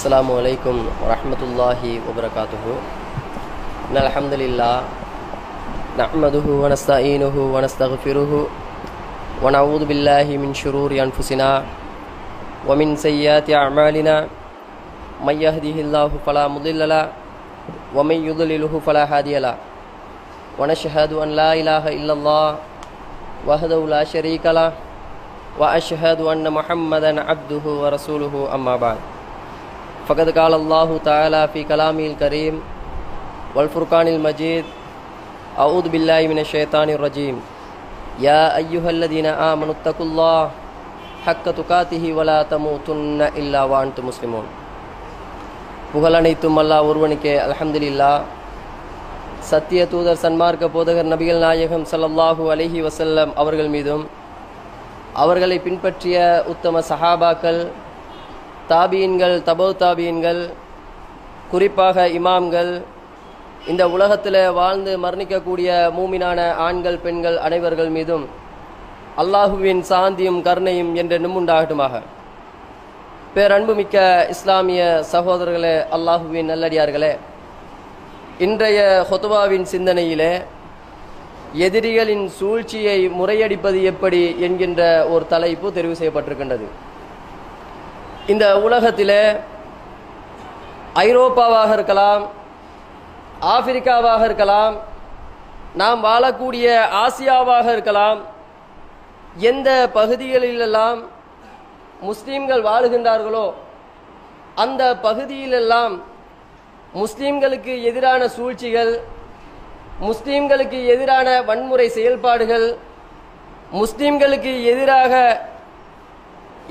السلام عليكم ورحمة الله وبركاته. إن الحمد لله نحمده ونستعينه ونستغفره ونعوذ بالله من شرور أنفسنا ومن سيئات أعمالنا من يهده الله فلا مضل له ومن يضلله فلا هادي له ونشهد أن لا إله إلا الله وحده لا شريك له وأشهد أن محمدا عبده ورسوله أما بعد فقد قال الله تعالى في كلامه الكريم والفرقان المجيد أعوذ بالله من الشيطان الرجيم يا أيها الذين آمنوا اتقوا الله حق تقاته ولا تموتن إلا وأنتم مسلمون. புகழ் அனைத்தும் அல்லாஹ் ஒருவனுக்கே. அல்ஹம்துலில்லாஹ். சத்திய தூதர் சன்மார்க்க போதகர் நபிகள் நாயகம் ஸல்லல்லாஹு அலைஹி வஸல்லம் அவர்கள் மீதும் அவர்களை பின்பற்றிய உத்தம சஹாபாக்கள், தாபீன்கள், தபௌ தாபீன்கள், குறிப்பாக இமாம்கள், இந்த உலகத்தில் வாழ்ந்து மரணிக்கக்கூடிய மூமினான ஆண்கள் பெண்கள் அனைவர்கள் மீதும் அல்லாஹுவின் சாந்தியும் கருணையும் என்றென்றும் உண்டாகட்டுமாக. பேரன்புமிக்க இஸ்லாமிய சகோதரர்களே, அல்லாஹுவின் நல்லடியார்களே, இன்றைய ஹுத்பாவின் சிந்தனையிலே எதிரிகளின் சூழ்ச்சியை முறையடிப்பது எப்படி என்கின்ற ஒரு தலைப்பு தெரிவு செய்யப்பட்டிருக்கின்றது. இந்த உலகத்திலே ஐரோப்பாவாக இருக்கலாம், ஆப்பிரிக்காவாக இருக்கலாம், நாம் வாழக்கூடிய ஆசியாவாக இருக்கலாம், எந்த பகுதிகளிலெல்லாம் முஸ்லீம்கள் வாழுகின்றார்களோ அந்த பகுதியிலெல்லாம் முஸ்லீம்களுக்கு எதிரான சூழ்ச்சிகள், முஸ்லீம்களுக்கு எதிரான வன்முறை செயல்பாடுகள், முஸ்லீம்களுக்கு எதிராக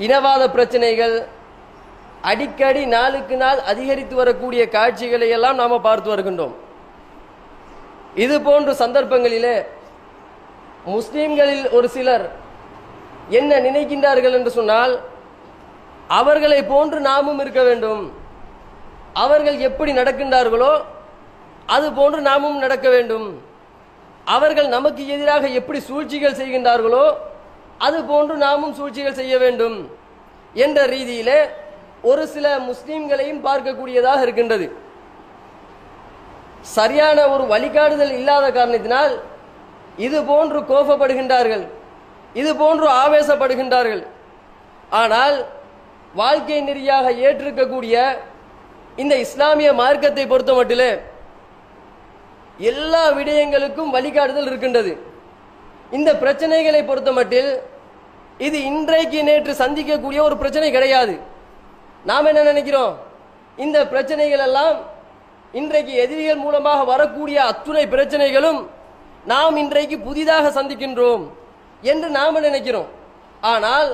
இனவாத பிரச்சனைகள் அடிக்கடி நாளுக்கு நாள் அதிகரித்து வரக்கூடிய காட்சிகளை எல்லாம் நாம் பார்த்து வருகின்றோம். இது போன்ற சந்தர்ப்பங்களிலே முஸ்லீம்களில் ஒரு சிலர் என்ன நினைக்கின்றார்கள் என்று சொன்னால், அவர்களை போன்று நாமும் இருக்க வேண்டும், அவர்கள் எப்படி நடக்கின்றார்களோ அது போன்று நாமும் நடக்க வேண்டும், அவர்கள் நமக்கு எதிராக எப்படி சூழ்ச்சிகள் செய்கின்றார்களோ அது போன்று நாமும் சூழ்ச்சிகள் செய்ய வேண்டும் என்ற ரீதியிலே ஒரு சில முஸ்லீம்களையும் பார்க்கக்கூடியதாக இருக்கின்றது. சரியான ஒரு வழிகாட்டுதல் இல்லாத காரணத்தினால் இது போன்று கோபப்படுகின்றார்கள், இது போன்று ஆவேசப்படுகின்றார்கள். ஆனால் வாழ்க்கை நெறியாக ஏற்றிருக்கக்கூடிய இந்த இஸ்லாமிய மார்க்கத்தை பொறுத்த மட்டிலே எல்லா விடயங்களுக்கும் வழிகாட்டுதல் இருக்கின்றது. இந்த பிரச்சனைகளை பொறுத்த மட்டில் இது இன்றைக்கு நேற்று சந்திக்கக்கூடிய ஒரு பிரச்சனை கிடையாது. நாம் என்ன நினைக்கிறோம், இந்த பிரச்சனைகள் எல்லாம் இன்றைக்கு எதிரிகள் மூலமாக வரக்கூடிய அத்துணை பிரச்சனைகளும் நாம் இன்றைக்கு புதிதாக சந்திக்கின்றோம் என்று நாம் நினைக்கிறோம். ஆனால்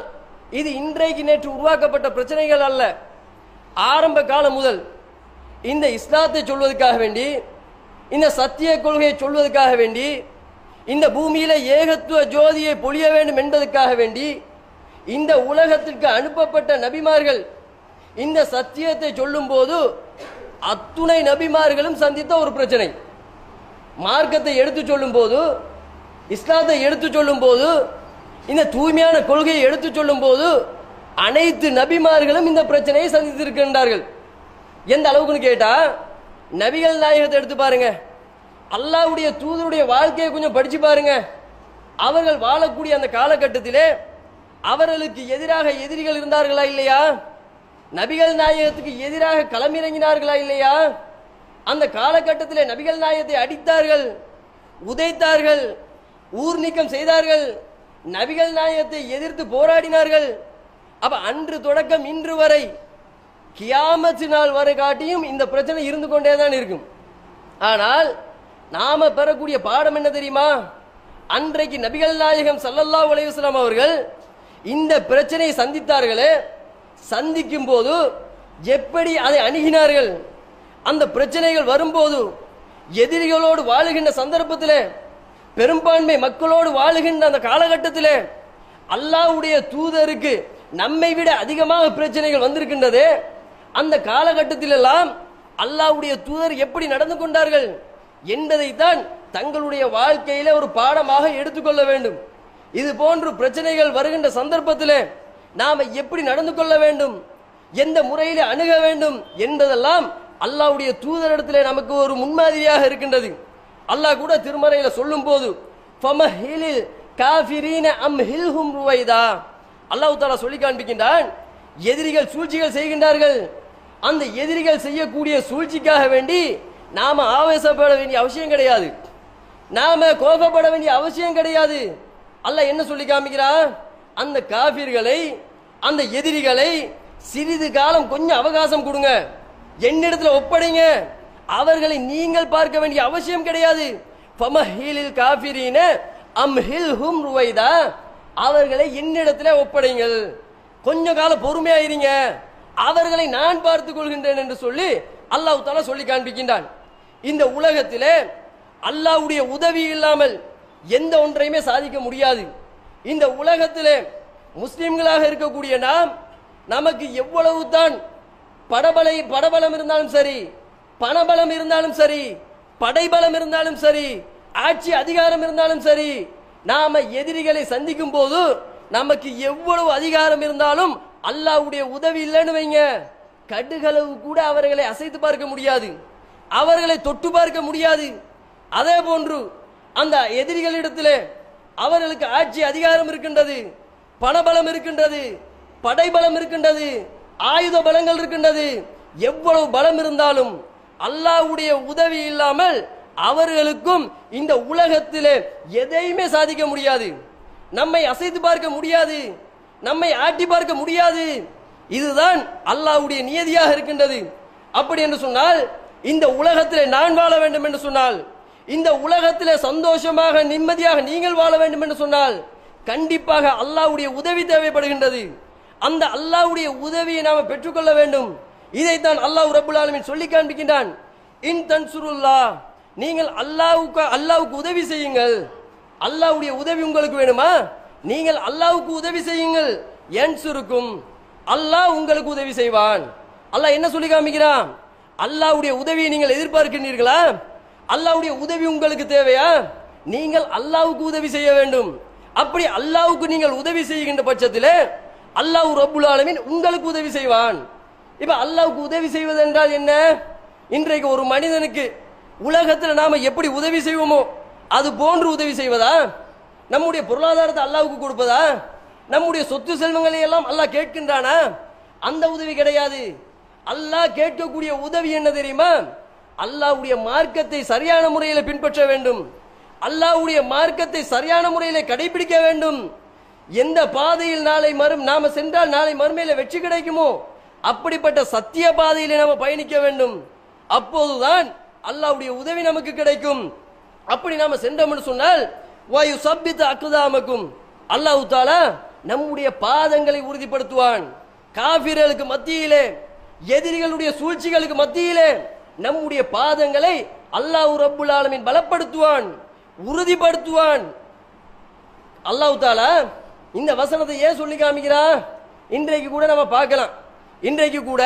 இது இன்றைக்கு நேற்று உருவாக்கப்பட்ட பிரச்சனைகள் அல்ல. ஆரம்ப காலம் முதல் இந்த இஸ்லாத்தை சொல்வதற்காக வேண்டி, இந்த சத்திய கொள்கையை சொல்வதற்காக வேண்டி, இந்த பூமியில ஏகத்துவ ஜோதியை பொழிய வேண்டும் என்பதற்காக வேண்டி இந்த உலகத்திற்கு அனுப்பப்பட்ட நபிமார்கள் இந்த சத்தியத்தை சொல்லும் போது அத்துணை நபிமார்களும் சந்தித்த ஒரு பிரச்சனை. மார்க்கத்தை எடுத்து சொல்லும் போது, இஸ்லாத்தை எடுத்து சொல்லும் போது, இந்த தூய்மையான கொள்கையை எடுத்து சொல்லும் போது அனைத்து நபிமார்களும் இந்த பிரச்சனையை சந்தித்திருக்கின்றார்கள். எந்த அளவுக்குன்னு கேட்டா, நபிகள் நாயகத்தை எடுத்து பாருங்க, அல்லாஹ்வுடைய தூதருடைய வாழ்க்கையை கொஞ்சம் படிச்சு பாருங்க. அவர்கள் வாழக்கூடிய அந்த காலகட்டத்திலே அவர்களுக்கு எதிராக எதிரிகள் இருந்தார்களா இல்லையா? நபிகள் நாயகத்துக்கு எதிராக களமிறங்கினார்களா இல்லையா? அந்த காலகட்டத்திலே நபிகள் நாயகத்தை அடித்தார்கள், உதைத்தார்கள், ஊர் நீக்கம் செய்தார்கள், நபிகள் நாயகத்தை எதிர்த்து போராடினார்கள். அப்ப அன்று தொடக்கம் இன்று வரை கியாமத் நாள் வரை காட்டியும் இந்த பிரச்சனை இருந்து கொண்டேதான் இருக்கும். ஆனால் நாம பெறக்கூடிய பாடம் என்ன தெரியுமா? அன்றைக்கு நபிகள் நாயகம் ஸல்லல்லாஹு அலைஹி வஸல்லம் அவர்கள் இந்த பிரச்சனையை சந்தித்தார்களே, சந்திக்கும் போது எப்படி அதை அணுகினார்கள், அந்த பிரச்சனைகள் வரும்போது எதிரிகளோடு வாழுகின்ற சந்தர்ப்பத்தில், பெரும்பான்மை மக்களோடு வாழுகின்ற அந்த காலகட்டத்தில் அல்லாஹ்வுடைய தூதருக்கு நம்மை விட அதிகமாக பிரச்சனைகள் வந்திருக்கின்றது. அந்த காலகட்டத்தில் எல்லாம் அல்லாஹ்வுடைய தூதர் எப்படி நடந்து கொண்டார்கள் என்பதைத்தான் தங்களுடைய வாழ்க்கையில ஒரு பாடமாக எடுத்துக்கொள்ள வேண்டும். இது போன்று பிரச்சனைகள் வருகின்ற சந்தர்ப்பத்தில் நாம எப்படி நடந்து கொள்ள வேண்டும், எந்த முறையில் அணுக வேண்டும் என்பதெல்லாம் அல்லாஹ்வுடைய தூதரிடத்திலே நமக்கு ஒரு முன்மாதிரியாக இருக்கின்றது. அல்லாஹ் கூட திருமறையில சொல்லும் போது ஃபமஹிலில் காஃபிரீன அம்ஹில்ஹும் ருவைதா, அல்லாஹ் தஆலா சொல்லி காண்பிக்கின்றான், எதிரிகள் சூழ்ச்சிகள் செய்கின்றார்கள், அந்த எதிரிகள் செய்யக்கூடிய சூழ்ச்சிக்காக வேண்டி நாம ஆவேசப்பட வேண்டிய அவசியம் கிடையாது, நாம கோபப்பட வேண்டிய அவசியம் கிடையாது. அல்லாஹ் என்ன சொல்லி காமிக்கிறான், அந்த காஃபிர்களை அந்த எதிரிகளை சிறிது காலம் கொஞ்சம் அவகாசம் கொடுங்க, என்னிடத்துல ஒப்படைங்க, அவர்களை நீங்கள் பார்க்க வேண்டிய அவசியம் கிடையாது. ஃபமஹிலில் காஃபிரீன அம்ஹில்ஹும் ருவைதா, அவர்களை என்னிடத்துல ஒப்படைங்கள், கொஞ்ச காலம் பொறுமையாயிருங்க, அவர்களை நான் பார்த்துக் கொள்கின்றேன் என்று சொல்லி அல்லாஹ் தஆலா சொல்லி காண்பிக்கின்றான். இந்த உலகத்திலே அல்லாஹ்வுடைய உதவி இல்லாமல் எந்த ஒன்றையுமே சாதிக்க முடியாது. இந்த உலகத்திலே முஸ்லிம்களாக இருக்கக்கூடிய நாம், நமக்கு எவ்வளவு தான் படபலம் இருந்தாலும் சரி, பணபலம் இருந்தாலும் சரி, படைபலம் இருந்தாலும் சரி, ஆட்சி அதிகாரம் இருந்தாலும் சரி, நாம எதிரிகளை சந்திக்கும் போது நமக்கு எவ்வளவு அதிகாரம் இருந்தாலும் அல்லாஹ்வுடைய உதவி இல்லைன்னு வைங்க, கடுகளவு கூட அவர்களை அசைத்து பார்க்க முடியாது, அவர்களை தொட்டு பார்க்க முடியாது. அதே போன்று அந்த எதிரிகளிடத்திலே அவர்களுக்கு ஆட்சி அதிகாரம் இருக்கின்றது, பணபலம் இருக்கின்றது, படைபலம் இருக்கின்றது, ஆயுத பலங்கள் இருக்கின்றது, எவ்வளவு பலம் இருந்தாலும் அல்லாஹ்வுடைய உதவி இல்லாமல் அவர்களுக்கும் இந்த உலகத்திலே எதையுமே சாதிக்க முடியாது, நம்மை அசைத்து பார்க்க முடியாது, நம்மை ஆட்டி பார்க்க முடியாது. இதுதான் அல்லாஹ்வுடைய நியதியாக இருக்கின்றது. அப்படி என்று சொன்னால், இந்த உலகத்திலே நான் வாழ வேண்டும் என்று சொன்னால், இந்த உலகத்திலே சந்தோஷமாக நிம்மதியாக நீங்கள் வாழ வேண்டும் என்று சொன்னால் கண்டிப்பாக அல்லாஹ்வுடைய உதவி தேவைப்படுகின்றது. அந்த அல்லாஹ்வுடைய உதவியை நாம் பெற்றுக்கொள்ள வேண்டும். இதைத்தான் அல்லாஹ் ரப்புல் ஆலமீன் சொல்லி காண்பிக்கின்றான், இன் தன்சுருல்லாஹ், நீங்கள் அல்லாஹ்வுக்கு உதவி செய்யுங்கள். அல்லாஹ்வுடைய உதவி உங்களுக்கு வேணுமா, நீங்கள் அல்லாஹ்வுக்கு உதவி செய்யுங்கள், யன்சுருக்கும், அல்லாஹ் உங்களுக்கு உதவி செய்வான். அல்லாஹ் என்ன சொல்லி காமிக்கிறான், அல்லாஹ்வுடைய உதவியை நீங்கள் எதிர்பார்க்கின்றீர்களா, அல்லாஹ்வுடைய உதவி உங்களுக்கு தேவையா, நீங்கள் அல்லாஹ்வுக்கு உதவி செய்ய வேண்டும். அப்படி அல்லாஹ்வுக்கு நீங்கள் உதவி செய்கின்ற பட்சத்திலே அல்லாஹ் ரப்புல் ஆலமீன் உங்களுக்கு உதவி செய்வான். இப்ப அல்லாஹ்வுக்கு உதவி செய்வது என்றால் என்ன, இன்றைக்கு ஒரு மனிதனுக்கு உலகத்தில் நாம எப்படி உதவி செய்வோமோ அது போன்று உதவி செய்வதா, நம்முடைய பொருளாதாரத்தை அல்லாஹ்வுக்கு கொடுப்பதா, நம்முடைய சொத்து செல்வங்களை எல்லாம் அல்லாஹ் கேட்கின்றானா, அந்த உதவி கிடையாது. அல்லாஹ் கேட்கக்கூடிய உதவி என்ன தெரியுமா, அல்லாஹ்வுடைய மார்க்கத்தை சரியான முறையில் பின்பற்ற வேண்டும், அல்லாஹ்வுடைய மார்க்கத்தை சரியான முறையில் கடைபிடிக்க வேண்டும். எந்த பாதையில் நாம சென்றால் நாளை மறுமையில வெற்றி கிடைக்குமோ அப்படிப்பட்ட சத்திய பாதையிலே நாம பயணிக்க வேண்டும். அப்போதுதான் அல்லாஹ்வுடைய உதவி நமக்கு கிடைக்கும். அப்படி நாம சென்றோம்னு சொன்னால் வாயு சப்பித்து அக்குதாமக்கும், அல்லாஹ் தஆலா நம்முடைய பாதங்களை உறுதிப்படுத்துவான். காஃபிர்களுக்கு மத்தியிலே, எதிரிகளுடைய சூழ்ச்சிகளுக்கு மத்தியிலே நம்முடைய பாதங்களை அல்லாஹ் ரப்புல் ஆலமீன் பலப்படுத்துவான், உறுதிப்படுத்துவான். அல்லாஹ் தஆலா இந்த வசனத்தை ஏன் சொல்லி காமிக்கிறான், இன்றைக்கு கூட நம்ம பார்க்கலாம், இன்றைக்கு கூட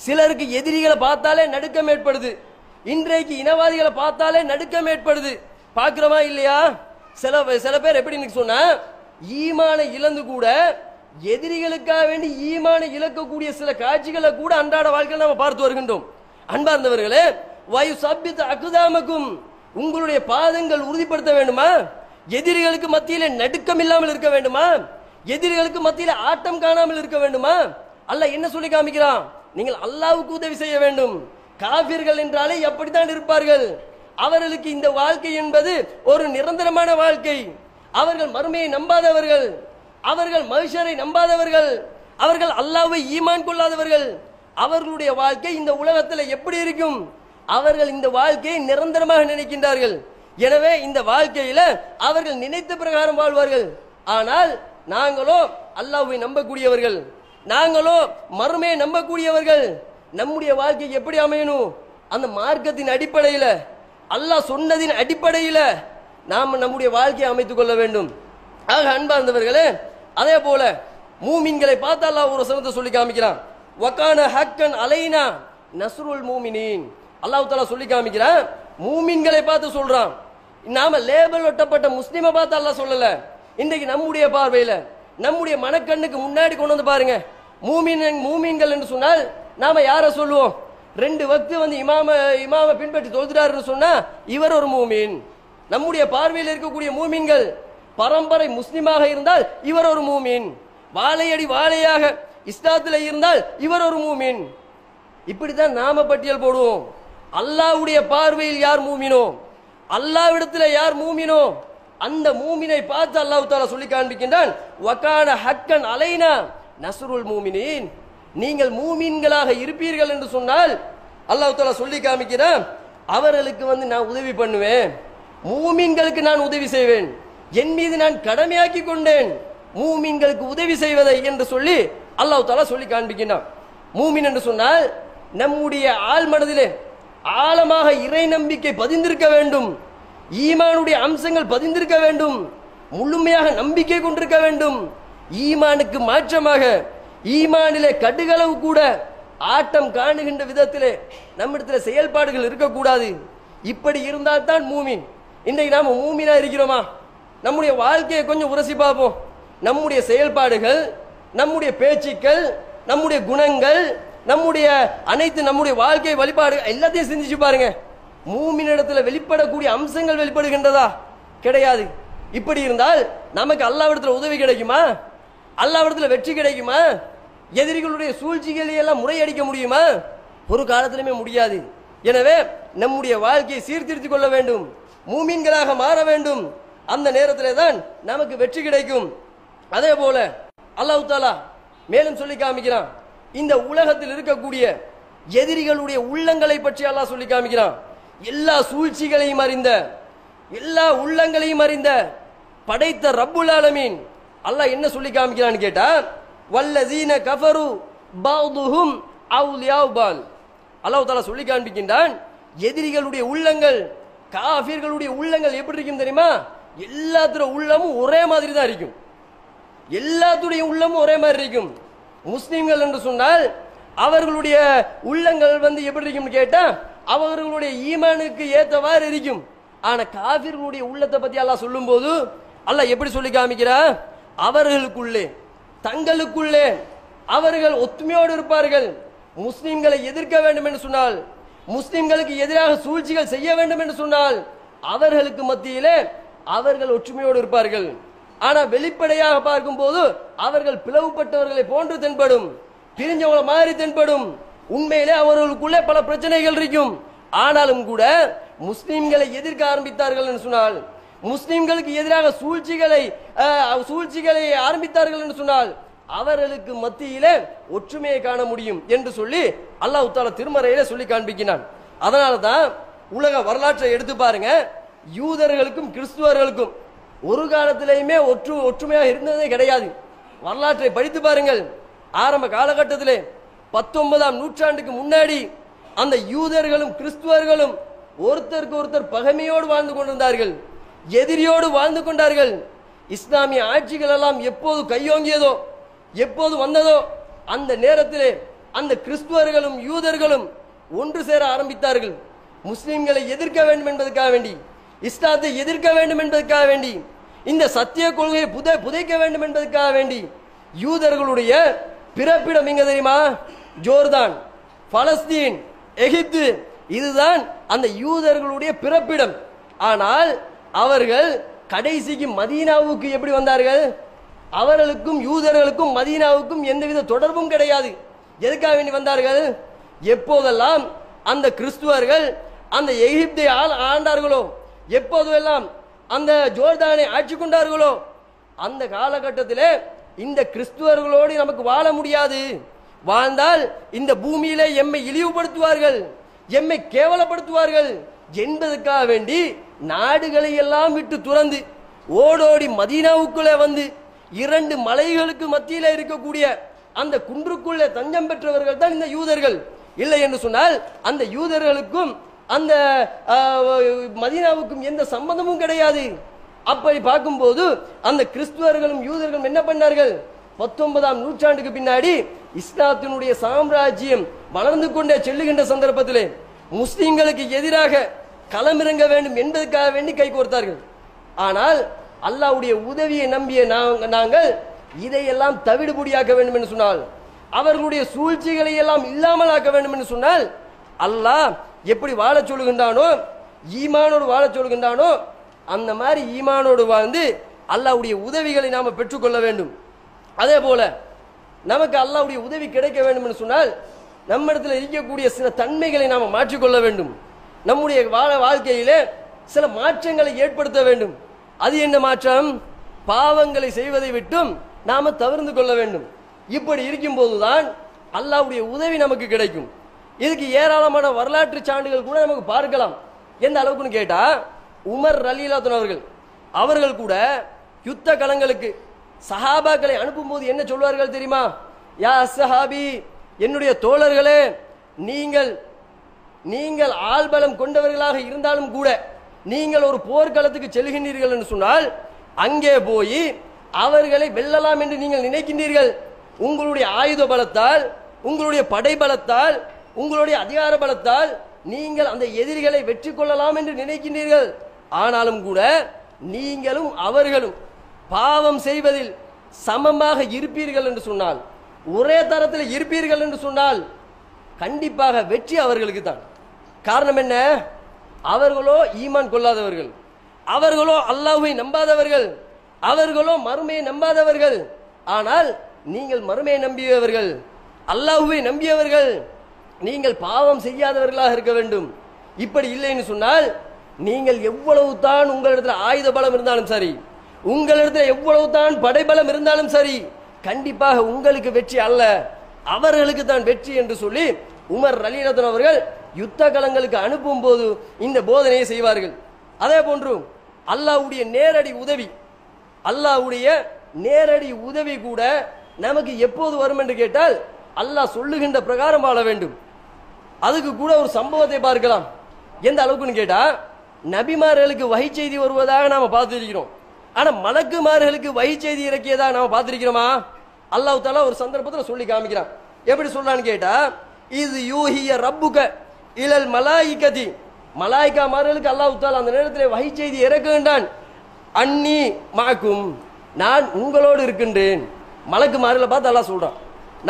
சிலருக்கு எதிரிகளை பார்த்தாலே நடுக்கம் ஏற்படுது, இன்றைக்கு இனவாதிகளை பார்த்தாலே நடுக்கம் ஏற்படுது, பார்க்கிறோமா இல்லையா? சில பேர் எப்படி சொன்னா, ஈமானை இழந்து கூட எதிரிகளுக்காக வேண்டி ஈமானை இழக்கக்கூடிய சில காட்சிகளை கூட அன்றாட வாழ்க்கையில் நம்ம பார்த்து வருகின்றோம். அன்பார்ந்தவர்களே, வாயு சப்பித்து அக்குதாமக்கும், உங்களுடைய பாதங்கள் உறுதிப்படுத்த வேண்டுமா, எதிரிகளுக்கு மத்தியிலே நடுக்கம் இல்லாமல் இருக்க வேண்டுமா, எதிரிகளுக்கு மத்தியில ஆட்டம் காணாமல் இருக்க வேண்டுமா, அல்லாஹ் என்ன சொல்லி காமிக்கிறான், நீங்கள் அல்லாஹ்வுக்கு உதவி செய்ய வேண்டும். காஃபிர்கள் என்றாலே எப்படித்தான் இருப்பார்கள், அவர்களுக்கு இந்த வாழ்க்கை என்பது ஒரு நிரந்தரமான வாழ்க்கை, அவர்கள் மறுமையை நம்பாதவர்கள், அவர்கள் மனுஷரை நம்பாதவர்கள், அவர்கள் அல்லாஹ்வை ஈமான் கொள்ளாதவர்கள், அவர்களுடைய வாழ்க்கை இந்த உலகத்தில் எப்படி இருக்கும், அவர்கள் இந்த வாழ்க்கையை நிரந்தரமாக நினைக்கின்றார்கள். எனவே இந்த வாழ்க்கையில அவர்கள் நினைத்த பிரகாரம் வாழ்வார்கள். ஆனால் நாங்களோ அல்லாஹ்வை நம்பக்கூடியவர்கள், நாங்களோ மறுமையை நம்பக்கூடியவர்கள். நம்முடைய வாழ்க்கை எப்படி அமையணும், அந்த மார்க்கத்தின் அடிப்படையில், அல்லாஹ் சொன்னதின் அடிப்படையில் நாம் நம்முடைய வாழ்க்கையை அமைத்துக் கொள்ள வேண்டும். ஆக அன்பார்ந்தவர்களே, அதே போல மூமின்களை பார்த்து அல்லாஹ் ஒரு வசனத்தை சொல்லி காமிக்கிறான், வகான ஹக்கன் அலைனா நஸ்ருல் மூமினீன். அல்லாஹ் தஆலா சொல்லி காமிக்கிறான், மூமின்களை பார்த்து சொல்றான். நாம லேபிள் ஒட்டப்பட்ட முஸ்லிமை பார்த்து அல்லாஹ் சொல்லல. இன்றைக்கு நம்முடைய பார்வையில, நம்முடைய மனக்கண்ணுக்கு முன்னாடி கொண்டு வந்து பாருங்க, மூமின்கள் என்று சொன்னால் நாம யார சொல்லுவோம்? 2 வக்து வந்து இமாம பின்பற்றி தொழுகிறாருன்னு சொன்னா இவர் ஒரு மூமின். நம்முடைய பார்வையில் இருக்கக்கூடிய மூமின்கள் பரம்பரை முஸ்லிமாக இருந்தால் இவர் ஒரு மூமின். வாழையடி வாழையாக இஸ்லாத்தில் இருந்தால் இவர் ஒரு மூமின். இப்படித்தான் நாம பட்டியல் போடுவோம். அல்லாஹ்வுடைய பார்வையில் யார் மூமினோ, அல்லாஹ்விடத்தில் யார் மூமினோ, அந்த மூமினை பார்த்து அல்லாஹ் தஆலா சொல்லி காண்பிக்கின்றான், வகான ஹக்கன் அலைனா நஸ்ருல் மூமினீன். நீங்கள் மூமின்களாக இருப்பீர்கள் என்று சொன்னால் அல்லாஹ் தஆலா சொல்லி காமிக்கிறான், அவர்களுக்கு வந்து நான் உதவி பண்ணுவேன், மூமின்களுக்கு நான் உதவி செய்வேன், என் மீது நான் கடமையாக்கி கொண்டேன் மூமின்களுக்கு உதவி செய்வதை என்று சொல்லி அல்லாஹ் தஆலா சொல்லி காண்பிக்கின்றான். மூமின் என்று சொன்னால் நம்முடைய ஆழ் மனதிலே ஆழமாக இறை நம்பிக்கை பதிந்திருக்க வேண்டும், ஈமானுடைய அம்சங்கள் பதிந்திருக்க வேண்டும், முழுமையாக நம்பிக்கை கொண்டிருக்க வேண்டும். ஈமானுக்கு மாற்றமாக ஈமானிலே கடுகளவு கூட ஆட்டம் காணுகின்ற விதத்திலே நம்மிடத்தில் செயல்பாடுகள் இருக்கக்கூடாது. இப்படி இருந்தால் தான் மூமின். இன்றைக்கு நாம மூமினா இருக்கிறோமா? நம்முடைய வாழ்க்கையை கொஞ்சம் உரசி பார்ப்போம். நம்முடைய செயல்பாடுகள், நம்முடைய பேச்சுக்கள், நம்முடைய குணங்கள், நம்முடைய அனைத்து நம்முடைய வாழ்க்கை வழிபாடு எல்லாத்தையும் சிந்திச்சு பாருங்க. மூமினிடத்தில் வெளிப்படக்கூடிய அம்சங்கள் வெளிப்படுகின்றதா? கிடையாது. இப்படி இருந்தால் நமக்கு அல்லாஹ்விடத்தில் உதவி கிடைக்குமா? அல்லாஹ்விடத்தில் வெற்றி கிடைக்குமா? எதிரிகளுடைய சூழ்ச்சிகளை எல்லாம் முறையடிக்க முடியுமா? ஒரு காலத்திலுமே முடியாது. எனவே நம்முடைய வாழ்க்கையை சீர்திருத்திக் கொள்ள வேண்டும், மூமின்களாக மாற வேண்டும். அந்த நேரத்தில் தான் நமக்கு வெற்றி கிடைக்கும். அதே போல அல்லாஹ் தஆலா மேலும் சொல்லி காமிக்கிறான், இந்த உலகத்தில் இருக்கக்கூடிய எதிரிகளுடைய உள்ளங்களை பற்றி அல்லாஹ் சொல்லி காமிக்கிறான். எல்லா சூழ்ச்சிகளையும் அறிந்த, எல்லா உள்ளங்களையும் அறிந்த படைத்த ரப்புல் ஆலமீன் அல்லாஹ் என்ன சொல்லி காமிக்கிறான்னு கேட்டா, வல்லதீன கஃபரு பஅதுஹும் அவ்லியாஉ பால். அல்லாஹ் தஆலா சொல்லி காண்பிக்கின்றான், எதிரிகளுடைய உள்ளங்கள், காஃபிர்களுடைய உள்ளங்கள் எப்படி இருக்கும் தெரியுமா? எல்லாத்துடைய உள்ளமும் ஒரே மாதிரி தான் இருக்கும். எல்லாத்துடைய உள்ளமும் ஒரே மாதிரி இருக்கும். முஸ்லிம்கள் என்று சொன்னால் அவர்களுடைய உள்ளங்கள் வந்து எப்படி இருக்கும்னு கேட்டா அவர்களுடைய ஈமானுக்கு ஏற்றவாறு இருக்கும். ஆனா காஃபிர்களுடைய உள்ளத்தை பத்தி அல்லாஹ் சொல்லும் போது அல்லாஹ் எப்படி சொல்லி காமிக்கிறா? அவர்களுக்குள்ளே, தங்களுக்குள்ளே அவர்கள் ஒத்துமையோடு இருப்பார்கள். முஸ்லிம்களை எதிர்க்க வேண்டும் என்று சொன்னால், முஸ்லிம்களுக்கு எதிராக சூழ்ச்சிகள் செய்ய வேண்டும் என்று சொன்னால் அவர்களுக்கு மத்தியிலே அவர்கள் ஒற்றுமையோடு இருப்பார்கள். ஆனா வெளிப்படையாக பார்க்கும் போது அவர்கள் பிளவுபட்டவர்களை போன்று தென்படும், பிரிஞ்சவங்கள மாதிரி தென்படும். உண்மையிலே அவர்களுக்குள்ளே பல பிரச்சனைகள் இருக்கும். ஆனாலும் கூட முஸ்லிம்களை எதிர்க்க ஆரம்பித்தார்கள் என்று சொன்னால், முஸ்லிம்களுக்கு எதிராக சூழ்ச்சிகளை ஆரம்பித்தார்கள் என்று சொன்னால் அவர்களுக்கு மத்தியிலே ஒற்றுமையை காண முடியும் என்று சொல்லி அல்லாஹ் தஆலா திருமறையிலே சொல்லி காண்பிக்கிறான். அதனால தான் உலக வரலாற்றை எடுத்து பாருங்க, யூதர்களுக்கும் கிறிஸ்துவர்களுக்கும் ஒரு காலத்திலேயுமே ஒற்றுமையாக இருந்ததே கிடையாது. வரலாற்றை படித்து பாருங்கள். ஆரம்ப காலகட்டத்திலே 19ஆம் நூற்றாண்டுக்கு முன்னாடி அந்த யூதர்களும் கிறிஸ்துவர்களும் ஒருத்தருக்கு ஒருத்தர் பகைமையோடு வாழ்ந்து கொண்டிருந்தார்கள், எதிரியோடு வாழ்ந்து கொண்டார்கள். இஸ்லாமிய ஆட்சிகள் எல்லாம் எப்போது கையோங்கியதோ, எப்போது வந்ததோ அந்த நேரத்திலே அந்த கிறிஸ்துவர்களும் யூதர்களும் ஒன்று சேர ஆரம்பித்தார்கள். முஸ்லிம்களை எதிர்க்க வேண்டும் என்பதற்காக வேண்டி, இஸ்லாத்தை எதிர்க்க வேண்டும் என்பதற்காக வேண்டி, இந்த சத்திய கொள்கையை புதைக்க வேண்டும் என்பதற்காக வேண்டி. யூதர்களுடைய பிறப்பிடம் எங்க தெரியுமா? ஜோர்தான், பலஸ்தீன், எகிப்து, இதுதான் அந்த யூதர்களுடைய பிறப்பிடம். ஆனால் அவர்கள் கடைசிக்கு மதீனாவுக்கு எப்படி வந்தார்கள்? அவர்களுக்கும் யூதர்களுக்கும் மதீனாவுக்கும் எந்தவித தொடர்பும் கிடையாது. எதுக்காக வேண்டி வந்தார்கள்? எப்போதெல்லாம் அந்த கிறிஸ்துவர்கள் அந்த எகிப்தை ஆண்டார்களோ, எப்போதெல்லாம் அந்த ஜோர்தானை ஆட்சி கொண்டார்களோ, அந்த காலகட்டத்திலே இந்த கிறிஸ்துவர்களோடு நமக்கு வாழ முடியாது, வாழ்ந்தால் இந்த பூமியிலே எம்மை இழிவுபடுத்துவார்கள், எம்மை கேவலப்படுத்துவார்கள் என்பதற்காக வேண்டி நாடுகளை எல்லாம் விட்டு துறந்து ஓடோடி மதீனாவுக்குள்ளே வந்து 2 மலைகளுக்கு மத்தியிலே இருக்கக்கூடிய அந்த குன்றுக்குள்ளே தஞ்சம் பெற்றவர்கள் தான் இந்த யூதர்கள். இல்லை என்று சொன்னால் அந்த யூதர்களுக்கும் அந்த மதீனாவுக்கும் எந்த சம்பந்தமும் கிடையாது. அப்படி பார்க்கும்போது அந்த கிறிஸ்துவர்களும் யூதர்களும் என்ன பண்ணார்கள்? 19ஆம் நூற்றாண்டுக்கு பின்னாடி இஸ்லாத்தினுடைய சாம்ராஜ்யம் வளர்ந்து கொண்டே செல்லுகின்ற சந்தர்ப்பத்திலே முஸ்லிம்களுக்கு எதிராக களமிறங்க வேண்டும் என்பதற்காக வேண்டி கை கோர்த்தார்கள். ஆனால் அல்லாஹ்வுடைய உதவியை நம்பிய நாங்கள் இதையெல்லாம் தவிடுபொடியாக்க வேண்டும் என்று சொன்னால், அவர்களுடைய சூழ்ச்சிகளை எல்லாம் இல்லாமல் ஆக்க வேண்டும் என்று சொன்னால் அல்லாஹ் எப்படி வாழ சொல்லுகின்றானோ, ஈமானோடு வாழ சொல்லுகின்றானோ, அந்த மாதிரி ஈமானோடு வாழ்ந்து அல்லாஹ்வுடைய உதவிகளை நாம பெற்றுக்கொள்ள வேண்டும். அதே போல நமக்கு அல்லாஹ்வுடைய உதவி கிடைக்க வேண்டும் என்று சொன்னால் நம்மிடத்தில் இருக்கக்கூடிய சில தன்மைகளை நாம மாற்றிக்கொள்ள வேண்டும். நம்முடைய வாழ்க்கையிலே சில மாற்றங்களை ஏற்படுத்த வேண்டும். அது என்ன மாற்றம்? பாவங்களை செய்வதை விட்டும் நாம தவிர்த்து கொள்ள வேண்டும். இப்படி இருக்கும் போதுதான் அல்லாஹ்வுடைய உதவி நமக்கு கிடைக்கும். இதுக்கு ஏராளமான வரலாற்று சான்றுகள் கூட நமக்கு பார்க்கலாம். எந்த அளவுக்குன்னு கேட்டா, உமர் ரலியல்லாஹு அவர்கள் கூட யுத்த களங்களுக்கு சஹாபாக்களை அனுப்பும் போது என்ன சொல்வார்கள் தெரியுமா? யா சஹாபி, என்னுடைய தோழர்களே, நீங்கள் ஆள்பலம் கொண்டவர்களாக இருந்தாலும் கூட நீங்கள் ஒரு போர்க்களத்துக்கு செல்கின்றீர்கள் என்று சொன்னால் அங்கே போய் அவர்களை வெல்லலாம் என்று நீங்கள் நினைக்கின்றீர்கள். உங்களுடைய ஆயுத பலத்தால், உங்களுடைய படை பலத்தால், உங்களுடைய அதிகார பலத்தால் நீங்கள் அந்த எதிரிகளை வெற்றி கொள்ளலாம் என்று நினைக்கின்றீர்கள். ஆனாலும் கூட நீங்களும் அவர்களும் பாவம் செய்வதில் சமமாக இருப்பீர்கள் என்று சொன்னால், ஒரே தரத்தில் இருப்பீர்கள் என்று சொன்னால் கண்டிப்பாக வெற்றி அவர்களுக்கு தான். காரணம் என்ன? அவர்களோ ஈமான் கொள்ளாதவர்கள், அவர்களோ அல்லாஹ்வை நம்பாதவர்கள், அவர்களோ மறுமையை நம்பாதவர்கள். ஆனால் நீங்கள் மறுமையை நம்பியவர்கள், அல்லாஹ்வை நம்பியவர்கள், நீங்கள் பாவம் செய்யாதவர்களாக இருக்க வேண்டும். இப்படி இல்லைன்னு சொன்னால் நீங்கள் எவ்வளவு தான் உங்களிடத்தில் ஆயுத பலம் இருந்தாலும் சரி, உங்களிடத்தில் எவ்வளவு தான் படைபலம் இருந்தாலும் சரி, கண்டிப்பாக உங்களுக்கு வெற்றி அல்ல, அவர்களுக்கு தான் வெற்றி என்று சொல்லி உமர் ரலியல்லாஹு அவர்கள் யுத்த களங்களுக்கு அனுப்பும் போது இந்த போதனையை செய்வார்கள். அதே போன்று அல்லாஹ்வுடைய நேரடி உதவி கூட நமக்கு எப்போது வரும் என்று கேட்டால் அல்லாஹ் சொல்லுகின்ற பிரகாரம் வாழ வேண்டும். அதுக்கு கூட ஒரு சம்பவத்தை பார்க்கலாம். எந்த அளவுக்குன்னு கேட்டா, நபிமார்களுக்கு வஹி செய்தி வருவதாக நாம பார்த்திருக்கிறோம். ஆனா மலக்குமார்களுக்கு வஹி செய்தி இறக்கியதாக நாம பார்த்திருக்கிறோமா? அல்லாஹ் தஆலா ஒரு சந்தர்ப்பத்தில் சொல்லி காமிக்கிறான். எப்படி சொல்றான்னு கேட்டா, இது யூஹிய ரப்புக இலல் மலாயிகதி, மலாயிகாமார்களுக்கு அல்லாஹ் தஆலா அந்த நேரத்தில் வஹி செய்தி இறக்குகின்றான். அன்னி மாக்கும், நான் உங்களோடு இருக்கின்றேன். மலக்குமார்களை பார்த்து அல்லாஹ் சொல்றான்,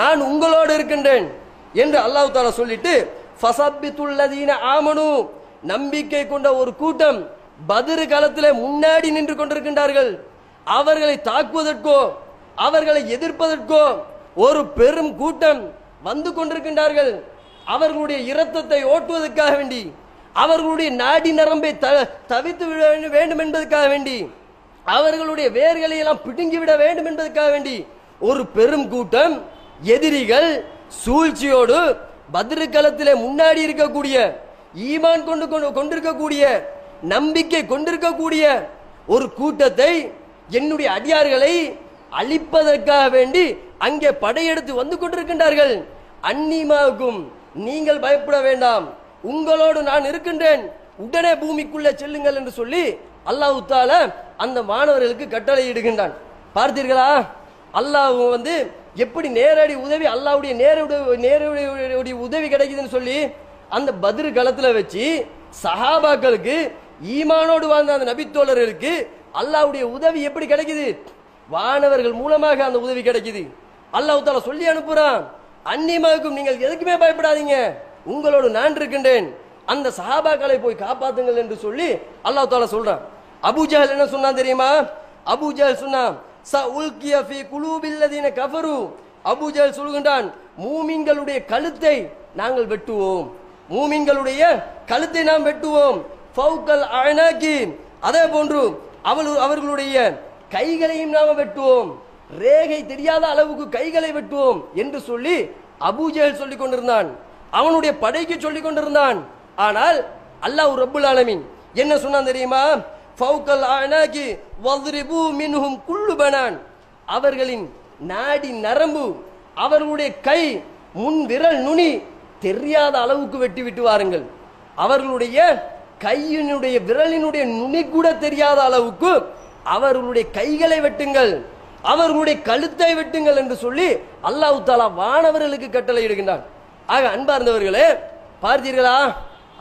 நான் உங்களோடு இருக்கின்றேன் என்று அல்லாஹ் தஆலா சொல்லிட்டு, ஃபஸப்பித்துல்லதீன ஆமனு, நம்பிக்கை கொண்ட ஒரு கூட்டம் பத்ர் காலத்திலே முன்னாடி நின்று கொண்டிருக்கின்றார்கள். அவர்களை தாக்குவதற்கோ அவர்களை எதிர்ப்பதற்கோ ஒரு பெரும் கூட்டம் வந்து கொண்டிருக்கின்றார்கள். அவர்களுடைய இரத்தத்தை ஓட்டுவதற்காக வேண்டி, அவர்களுடைய நாடி நரம்பை தவித்து விட வேண்டும் என்பதற்காக வேண்டி, அவர்களுடைய வேர்களை எல்லாம் பிடுங்கிவிட வேண்டும் என்பதற்காக வேண்டி ஒரு பெரும் கூட்டம் எதிரிகள் சூழ்ச்சியோடு பத்ர் களத்திலே முன்னாடி இருக்கக்கூடிய, ஈமான் கொண்டிருக்கக்கூடிய, நம்பிக்கை கொண்டிருக்கக்கூடிய ஒரு கூட்டத்தை, என்னுடைய அடியார்களை அழிப்பதற்காக வேண்டி அங்கே படையெடுத்து வந்து கொண்டிருக்கின்றார்கள். அன்னிமாவுக்கும், நீங்கள் பயப்பட வேண்டாம், உங்களோடு நான் இருக்கின்றேன், உடனே பூமிக்குள்ளே செல்லுங்கள் என்று சொல்லி அல்லாஹ் தஆலா அந்த மாணவர்களுக்கு கட்டளை இடுகின்றான். பார்த்தீர்களா? அல்லாஹ் எப்படி நேரடி உதவி, அல்லாஹ்வுடைய நேரடி உதவி கிடைக்குதுன்னு சொல்லி அந்த பத்ர் களத்துல வச்சு சஹாபாக்களுக்கு, ஈமானோடு வாழ்ந்த அந்த நபித்தோழர்களுக்கு அல்லாஹ்வுடைய உதவி எப்படி கிடைக்குது? வானவர்கள் மூலமாக அந்த உதவி கிடைக்குது. அல்லாஹ் தஆலா சொல்லி அனுப்புறான், அன்னிமாவுக்கும் நீங்கள் எதுக்குமே பயப்படாதீங்க, உங்களோடு நான் இருக்கின்றேன், அந்த சஹாபாக்களை போய் காப்பாத்துங்கள் என்று சொல்லி அல்லாஹ் தஆலா சொல்றான். அபூஜஹல் என்ன சொன்னான் தெரியுமா? அபூஜஹல் சொன்னான், சஉல்கிய ஃபீ குலூபில்லதீன கஃபரு, அபூஜஹல் சொல்கின்றான், மூமின்களுடைய கழுத்தை நாங்கள் வெட்டுவோம், மூமின்களுடைய கழுத்தை நாம் வெட்டுவோம், ஃபௌகல் அனாகி, அதே போன்று அவர்களுடைய கைகளையும் நாம் வெட்டுவோம், ரேகை தெரியாத அளவுக்கு கைகளை வெட்டுவோம் என்று சொல்லி அபூஜஹல் சொல்லிக் கொண்டிருந்தான். அவனுடைய படைக்கு சொல்லிக் கொண்டிருந்தான். ஆனால் அல்லாஹ் ரப்புல் ஆலமீன் என்ன சொன்னான் தெரியுமா? ஃபௌகல் அனாகி வத்ரிபு மின்ஹும் குல்லு பனான், அவர்களின் நாடி நரம்பு, அவர்களுடைய கை, முன் விரல் நுனி தெரியாத அளவுக்கு வெட்டி விட்டு வாருங்கள், அவர்களுடைய கையினுடைய விரலினுடைய நுனி கூட தெரியாத அளவுக்கு அவர்களுடைய கைகளை வெட்டுங்கள், அவர்களுடைய கழுத்தை வெட்டுங்கள் என்று சொல்லி அல்லாஹ் தஆலா வானவர்களுக்கு கட்டளை இடுகின்றான். ஆக அன்பார்ந்தவர்களே, பார்த்தீர்களா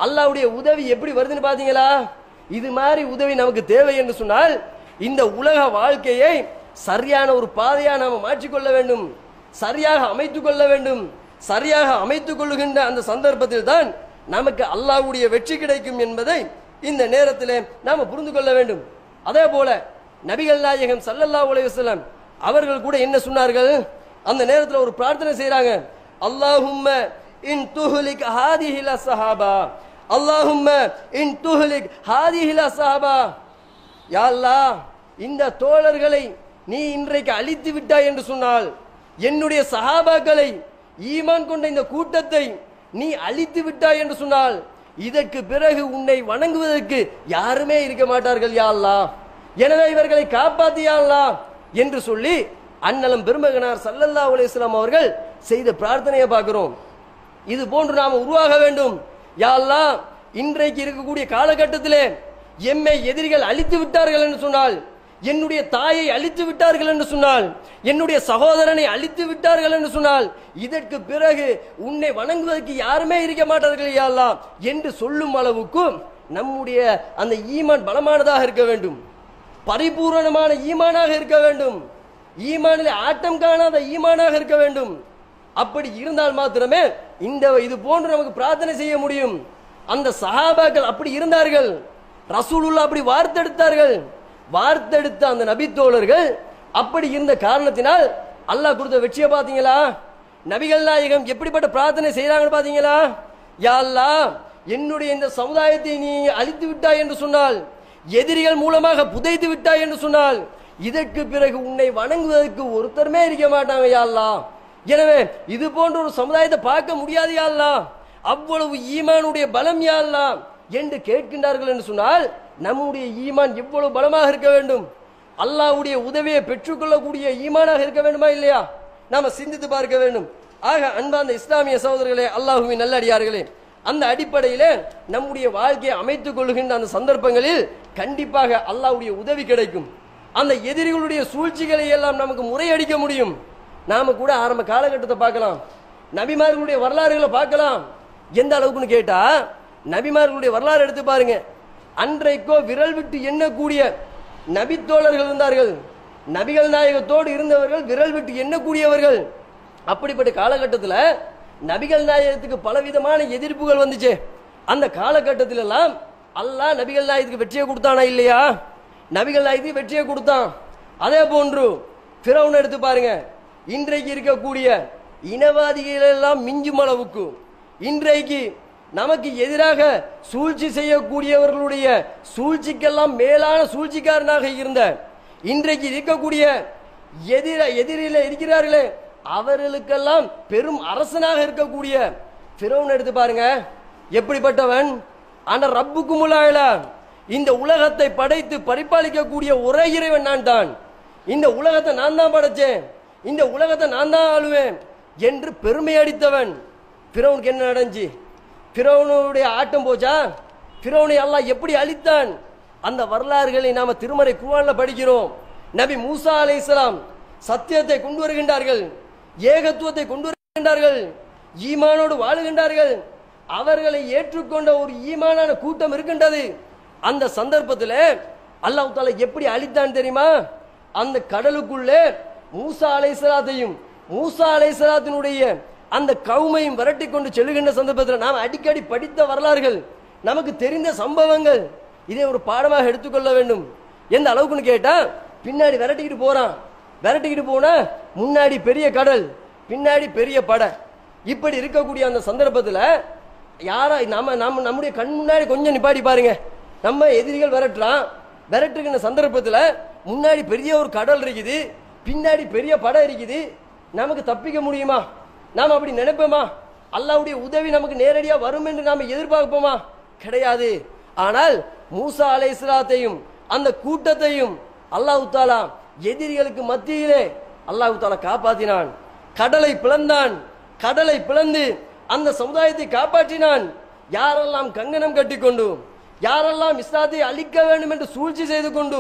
அல்லாஹ்வுடைய உதவி எப்படி வருதுன்னு பாத்தீங்களா? இது மாதிரி உதவி நமக்கு தேவை என்று சொன்னால் இந்த உலக வாழ்க்கையை சரியான ஒரு பாதையா நாம மாற்றிக்கொள்ள வேண்டும். சரியாக அமைத்துக் கொள்ள வேண்டும். சரியாக அமைத்துக் கொள்ளுகின்ற அந்த சந்தர்ப்பத்தில் தான் நமக்கு அல்லாஹ்வுடைய வெற்றி கிடைக்கும் என்பதை இந்த நேரத்திலே நாம புரிந்து கொள்ள வேண்டும். அதே போல நபிகள் நாயகம் ஸல்லல்லாஹு அலைஹி வஸல்லம் அவர்கள் கூட என்ன சொன்னார்கள்? அந்த நேரத்தில் ஒரு பிரார்த்தனை செய்றாங்க. அல்லாஹும்ம இன் துஹ்லிக் ஹாதிஹில் ஸஹாபா, அல்லாஹும்ம இன் துஹ்லிக் ஹாதிஹில் ஸஹாபா, யா அல்லாஹ் இந்த தோழர்களை நீ இன்றைக்கு அழித்து விட்டாய் என்று சொன்னால், என்னுடைய சஹாபாக்களை ஈமான் கொண்ட இந்த கூட்டத்தை நீ அழித்து விட்டாய் என்று சொன்னால், இதற்கு பிறகு உன்னை வணங்குவதற்கு யாருமே இருக்க மாட்டார்கள் யா அல்லாஹ், எனவே இவர்களை காப்பாத்து யா அல்லாஹ் என்று சொல்லி அன்னலம் பெருமகனார் ஸல்லல்லாஹு அலைஹி வஸல்லம் அவர்கள் செய்த பிரார்த்தனையை பார்க்கிறோம். இது போன்று நாம் உருவாக வேண்டும். யா அல்லாஹ் இன்றைக்கு இருக்கக்கூடிய காலகட்டத்திலே எம்மை எதிரிகள் அழித்து விட்டார்கள் என்று சொன்னால், என்னுடைய தாயை அழித்து விட்டார்கள் என்று சொன்னால், என்னுடைய சகோதரனை அழித்து விட்டார்கள் என்று சொன்னால், இதற்கு பிறகு உன்னை வணங்குவதற்கு யாருமே இருக்க மாட்டார்கள் யா அல்லாஹ் என்று சொல்லும் அளவுக்கு நம்முடைய அந்த ஈமான் பலமானதாக இருக்க வேண்டும், பரிபூரணமான ஈமானாக இருக்க வேண்டும், ஈமானில் ஆட்டம் காணாத ஈமானாக இருக்க வேண்டும். அப்படி இருந்தால் மாத்திரமே இது போன்று நமக்கு பிரார்த்தனை செய்ய முடியும். அந்த சஹாபாக்கள் அப்படி இருந்தார்கள், ரசூலுல்லாஹ் அப்படி வார்த்தெடுத்தார்கள். வார்த்தெடுத்த அந்த நபி தோழர்கள் அப்படி இருந்த காரணத்தினால் அல்லாஹ் கொடுத்த வெற்றியை பாத்தீங்களா? நபிகள் நாயகம் எப்படிப்பட்ட பிரார்த்தனை செய்யறாங்கன்னு பாத்தீங்களா? யா அல்லாஹ் என்னுடைய இந்த சமுதாயத்தை நீ அழித்து விட்டாய் என்று சொன்னால், எதிரிகள் மூலமாக புதைத்து விட்டாய் என்று சொன்னால், இதற்கு பிறகு உன்னை வணங்குவதற்கு ஒருத்தருமே இருக்க மாட்டாங்க யா அல்லாஹ், எனவே இது போன்ற ஒரு சமுதாயத்தை பார்க்க முடியாது யா அல்லாஹ், அவ்வளவு ஈமானுடைய பலம் யா அல்லாஹ் என்று கேட்கின்றார்கள் என்று சொன்னால், நம்முடைய ஈமான் எவ்வளவு பலமாக இருக்க வேண்டும், அல்லாஹ்வுடைய உதவியை பெற்றுக்கொள்ளக்கூடிய ஈமானாக இருக்க வேண்டுமா இல்லையா? நாம சிந்தித்து பார்க்க வேண்டும். ஆக அன்பார்ந்த இஸ்லாமிய சகோதரர்களே, அல்லாஹ்வின் நல்லடியார்களே, அந்த அடிப்படையிலே நம்முடைய வாழ்க்கையை அமைத்துக் கொள்கின்ற அந்த சந்தர்ப்பங்களில் கண்டிப்பாக அல்லாஹ்வுடைய உதவி கிடைக்கும். அந்த எதிரிகளுடைய சூழ்ச்சிகளை எல்லாம் நமக்கு முறையடிக்க முடியும். நாம கூட ஆரம்ப காலகட்டத்தை பார்க்கலாம், நபிமார்களுடைய வரலாறுகளை பார்க்கலாம். எந்த அளவுக்குன்னு கேட்டா, நபிமார்களுடைய வரலாறு எடுத்து பாருங்க. அன்றைக்கோ விரல் விட்டு எண்ணக்கூடிய நபித்தோழர்கள் இருந்தார்கள், நபிகள் நாயகத்தோடு இருந்தவர்கள் விரல் விட்டு எண்ணக்கூடியவர்கள். அப்படிப்பட்ட காலகட்டத்தில் நபிகள் நாயகத்துக்கு பலவிதமான எதிர்ப்புகள் வந்துச்சு. அந்த காலகட்டத்தில் எல்லாம் அல்லாஹ் நபிகள் நாயகத்துக்கு வெற்றியை கொடுத்தானா இல்லையா? நபிகள் நாயகத்துக்கு வெற்றியை கொடுத்தான். அதே போன்று ஃபிரௌன் எடுத்து பாருங்க. இன்றைக்கு இருக்கக்கூடிய இனவாதிகள் எல்லாம் மிஞ்சும் அளவுக்கு இன்றைக்கு நமக்கு எதிராக சூழ்ச்சி செய்யக்கூடியவர்களுடைய சூழ்ச்சிக்கெல்லாம் மேலான சூழ்ச்சிக்காரனாக இருந்த இன்றைக்கு இருக்கக்கூடிய எதிரில இருக்கிறார்களே அவர்களுக்கெல்லாம் பெரும் அரசனாக இருக்கக்கூடிய ஃபிரௌன் எடுத்து பாருங்க. எப்படிப்பட்டவன்? ஆனா ரப்புக்கும் இந்த உலகத்தை படைத்து பரிபாலிக்கக்கூடிய ஒரே இறைவன் நான் தான், இந்த உலகத்தை நான் தான் படைச்சேன், இந்த உலகத்தை நான் தான் ஆளுவேன் என்று பெருமை அடித்தவன். ஃபிரௌனுக்கு என்ன நடந்துச்சு? ஃபிரௌனுடைய ஆட்டம் போச்சா? ஃபிரௌனை அல்லாஹ் எப்படி அழித்தான்? அந்த வரலாறுகளை நாம திருமறை குர்ஆன்ல படிக்கிறோம். நபி மூசா அலைஹிஸ்ஸலாம் சத்தியத்தை கொண்டு வருகின்றார்கள், ஏகத்துவத்தை கொண்டு வருகின்றார்கள், ஈமானோடு வாழுகின்றார்கள். அவர்களை ஏற்றுக்கொண்ட ஒரு ஈமானான கூட்டம் இருக்கின்றது. அந்த சந்தர்ப்பத்தில் அல்லாஹ் தஆலா எப்படி அழித்தான் தெரியுமா? அந்த கடலுக்குள்ளே மூசா அலைஹிஸ்ஸலாத்தையும் மூசா அலைஹிஸ்ஸலாத்தினுடைய அந்த கவுமையும் விரட்டி கொண்டு செல்லுகின்ற சந்தர்ப்பத்தில் நாம் அடிக்கடி படித்த வரலாறுகள், நமக்கு தெரிந்த சம்பவங்கள், இதை ஒரு பாடமாக எடுத்துக்கொள்ள வேண்டும். எந்த அளவுக்குன்னு கேட்டா, பின்னாடி விரட்டிக்கிட்டு போறான், விரட்டிக்கிட்டு போனா முன்னாடி பெரிய கடல், பின்னாடி பெரிய படை. இப்படி இருக்கக்கூடிய அந்த சந்தர்ப்பத்தில் யாரா நம்முடைய கண் முன்னாடி கொஞ்சம் நிப்பாடி பாருங்க. நம்ம எதிரிகள் விரட்டுறான், விரட்டுகின்ற சந்தர்ப்பத்தில் முன்னாடி பெரிய ஒரு கடல் இருக்குது, பின்னாடி பெரிய படை இருக்குது. நமக்கு தப்பிக்க முடியுமா? நாம் அப்படி நினைப்போமா? அல்லாஹ்வுடைய உதவி நமக்கு நேரடியாக வரும் என்று நாம் எதிர்பார்ப்போமா? கிடையாது. ஆனால் மூசா அலைஹிஸ்ஸலாத்தையும் அந்த கூட்டத்தையும் அல்லாஹ் தஆலா எதிரிகளுக்கு மத்தியிலே அல்லாஹ் தஆலா காப்பாற்றினான். கடலை பிளந்தான், கடலை பிளந்து அந்த சமுதாயத்தை காப்பாற்றினான். யாரெல்லாம் கங்கணம் கட்டிக்கொண்டு, யாரெல்லாம் இஸ்லாத்தை அழிக்க வேண்டும் என்று சூழ்ச்சி செய்து கொண்டு